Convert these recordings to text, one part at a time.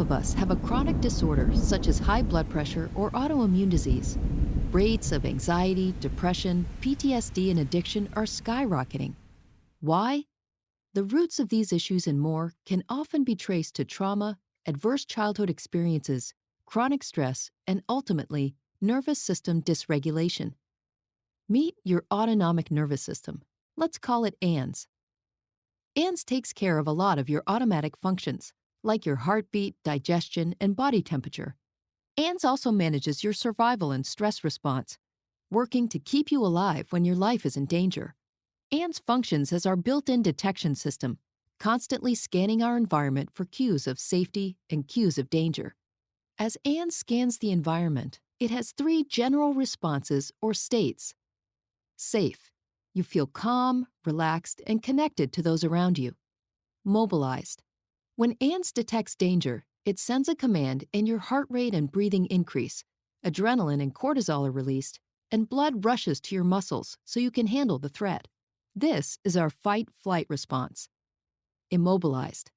of us have a chronic disorder such as high blood pressure or autoimmune disease. Rates of anxiety, depression, PTSD, and addiction are skyrocketing. Why? The roots of these issues and more can often be traced to trauma, adverse childhood experiences, chronic stress, and ultimately, nervous system dysregulation. Meet your autonomic nervous system. Let's call it ANS. ANS takes care of a lot of your automatic functions, like your heartbeat, digestion, and body temperature. ANS also manages your survival and stress response, working to keep you alive when your life is in danger. ANS functions as our built-in detection system, constantly scanning our environment for cues of safety and cues of danger. As ANS scans the environment, it has three general responses or states. Safe. You feel calm, relaxed, and connected to those around you. Mobilized. When ANS detects danger, it sends a command and your heart rate and breathing increase, adrenaline and cortisol are released, and blood rushes to your muscles so you can handle the threat. This is our fight-flight response. Immobilized.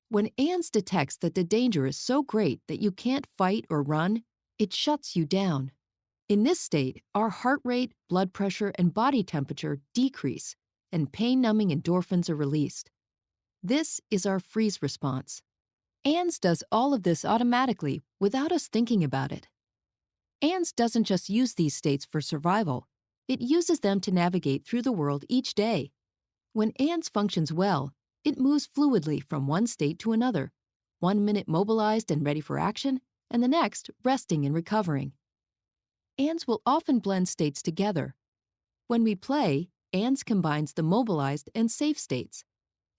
When ANS detects that the danger is so great that you can't fight or run, it shuts you down. In this state, our heart rate, blood pressure, and body temperature decrease, and pain-numbing endorphins are released. This is our freeze response. ANS does all of this automatically without us thinking about it. ANS doesn't just use these states for survival. It uses them to navigate through the world each day. When ANS functions well, it moves fluidly from one state to another, 1 minute mobilized and ready for action, and the next resting and recovering. ANS will often blend states together. When we play, ANS combines the mobilized and safe states.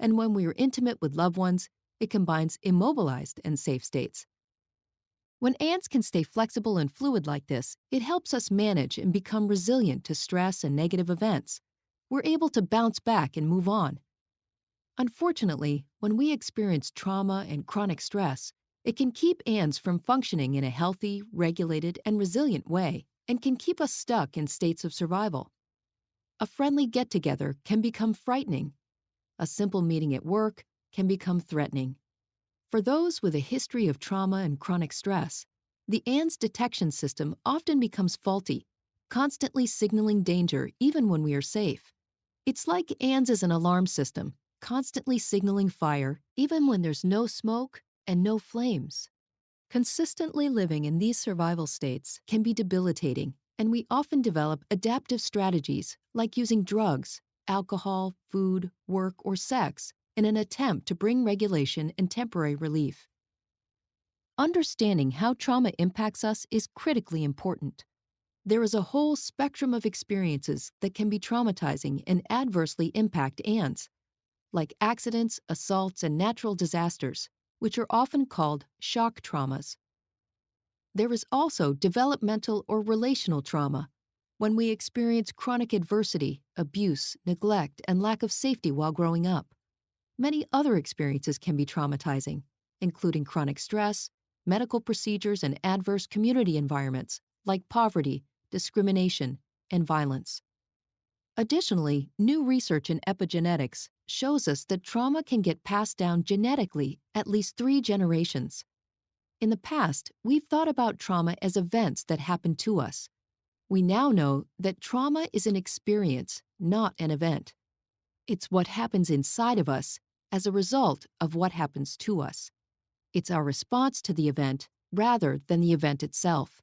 And when we are intimate with loved ones, it combines immobilized and safe states. When ANS can stay flexible and fluid like this, it helps us manage and become resilient to stress and negative events. We're able to bounce back and move on. Unfortunately, when we experience trauma and chronic stress, it can keep ANS from functioning in a healthy, regulated, and resilient way, and can keep us stuck in states of survival. A friendly get-together can become frightening. A simple meeting at work can become threatening. For those with a history of trauma and chronic stress, the ANS detection system often becomes faulty, constantly signaling danger even when we are safe. It's like ANS is an alarm system, constantly signaling fire even when there's no smoke and no flames. Consistently living in these survival states can be debilitating, and we often develop adaptive strategies like using drugs, alcohol, food, work, or sex in an attempt to bring regulation and temporary relief. Understanding how trauma impacts us is critically important. There is a whole spectrum of experiences that can be traumatizing and adversely impact ANS, like accidents, assaults, and natural disasters, which are often called shock traumas. There is also developmental or relational trauma, when we experience chronic adversity, abuse, neglect, and lack of safety while growing up. Many other experiences can be traumatizing, including chronic stress, medical procedures, and adverse community environments like poverty, discrimination, and violence. Additionally, new research in epigenetics shows us that trauma can get passed down genetically at least 3 generations. In the past, we've thought about trauma as events that happen to us. We now know that trauma is an experience, not an event. It's what happens inside of us as a result of what happens to us. It's our response to the event rather than the event itself.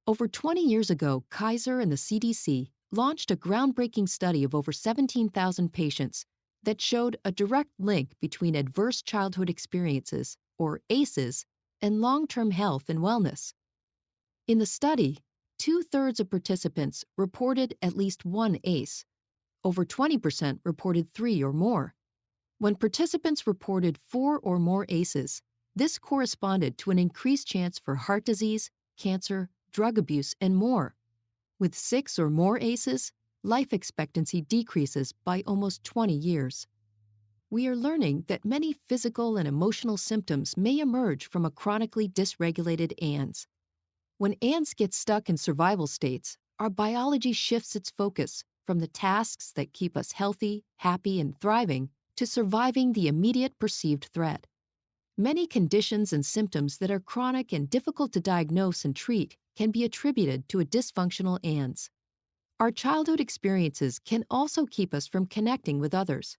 Over 20 years ago, Kaiser and the CDC launched a groundbreaking study of over 17,000 patients that showed a direct link between adverse childhood experiences, or ACEs, and long-term health and wellness. In the study, 2/3 of participants reported at least one ACE. Over 20% reported 3 or more. When participants reported 4 or more ACEs, this corresponded to an increased chance for heart disease, cancer, drug abuse, and more. With 6 or more ACEs, life expectancy decreases by almost 20 years. We are learning that many physical and emotional symptoms may emerge from a chronically dysregulated ANS. When ANS gets stuck in survival states, our biology shifts its focus from the tasks that keep us healthy, happy, and thriving to surviving the immediate perceived threat. Many conditions and symptoms that are chronic and difficult to diagnose and treat can be attributed to a dysfunctional ANS. Our childhood experiences can also keep us from connecting with others.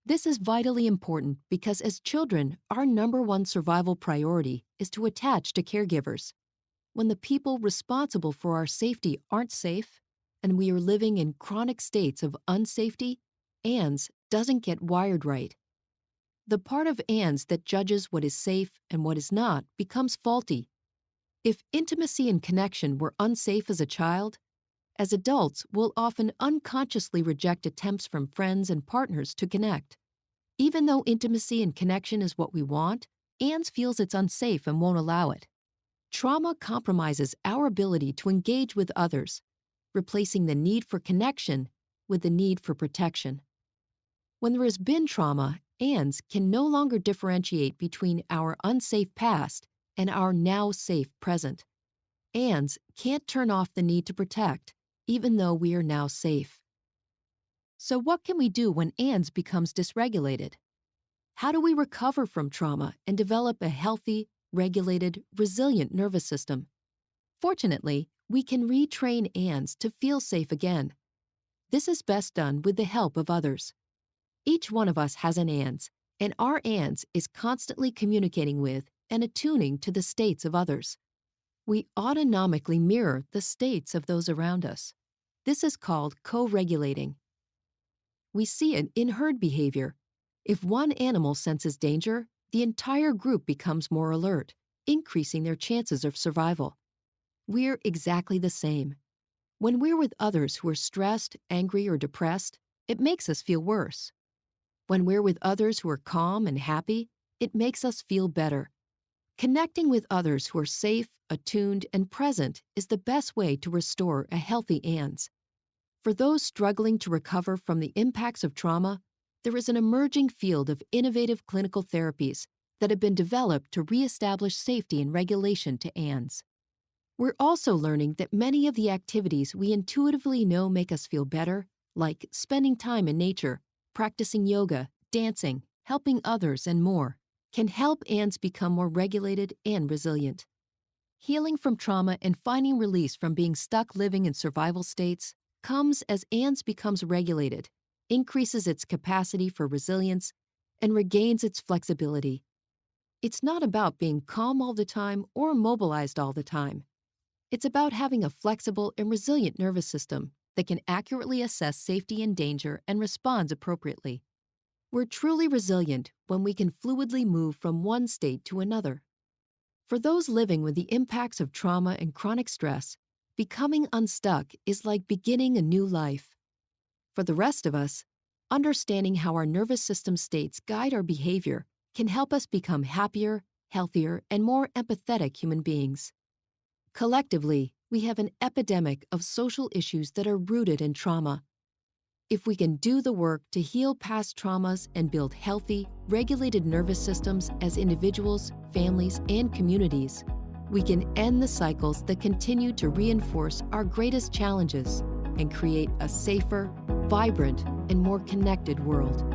This is vitally important because as children, our number one survival priority is to attach to caregivers. When the people responsible for our safety aren't safe, and we are living in chronic states of unsafety, ANS doesn't get wired right. The part of ANS that judges what is safe and what is not becomes faulty. If intimacy and connection were unsafe as a child, as adults, we'll often unconsciously reject attempts from friends and partners to connect. Even though intimacy and connection is what we want, ANS feels it's unsafe and won't allow it. Trauma compromises our ability to engage with others, replacing the need for connection with the need for protection. When there has been trauma, ANS can no longer differentiate between our unsafe past and our now safe present. ANS can't turn off the need to protect, even though we are now safe. So what can we do when ANS becomes dysregulated? How do we recover from trauma and develop a healthy, regulated, resilient nervous system? Fortunately, we can retrain ANS to feel safe again. This is best done with the help of others. Each one of us has an ANS, and our ANS is constantly communicating with and attuning to the states of others. We autonomically mirror the states of those around us. This is called co-regulating. We see it in herd behavior. If one animal senses danger, the entire group becomes more alert, increasing their chances of survival. We're exactly the same. When we're with others who are stressed, angry, or depressed, it makes us feel worse. When we're with others who are calm and happy, it makes us feel better. Connecting with others who are safe, attuned, and present is the best way to restore a healthy ANS. For those struggling to recover from the impacts of trauma, there is an emerging field of innovative clinical therapies that have been developed to reestablish safety and regulation to ANS. We're also learning that many of the activities we intuitively know make us feel better, like spending time in nature, practicing yoga, dancing, helping others, and more, can help ANS become more regulated and resilient. Healing from trauma and finding release from being stuck living in survival states comes as ANS becomes regulated, increases its capacity for resilience, and regains its flexibility. It's not about being calm all the time or mobilized all the time. It's about having a flexible and resilient nervous system that can accurately assess safety and danger and responds appropriately. We're truly resilient when we can fluidly move from one state to another. For those living with the impacts of trauma and chronic stress, becoming unstuck is like beginning a new life. For the rest of us, understanding how our nervous system states guide our behavior can help us become happier, healthier, and more empathetic human beings. Collectively, we have an epidemic of social issues that are rooted in trauma. If we can do the work to heal past traumas and build healthy, regulated nervous systems as individuals, families, and communities, we can end the cycles that continue to reinforce our greatest challenges and create a safer, vibrant, and more connected world.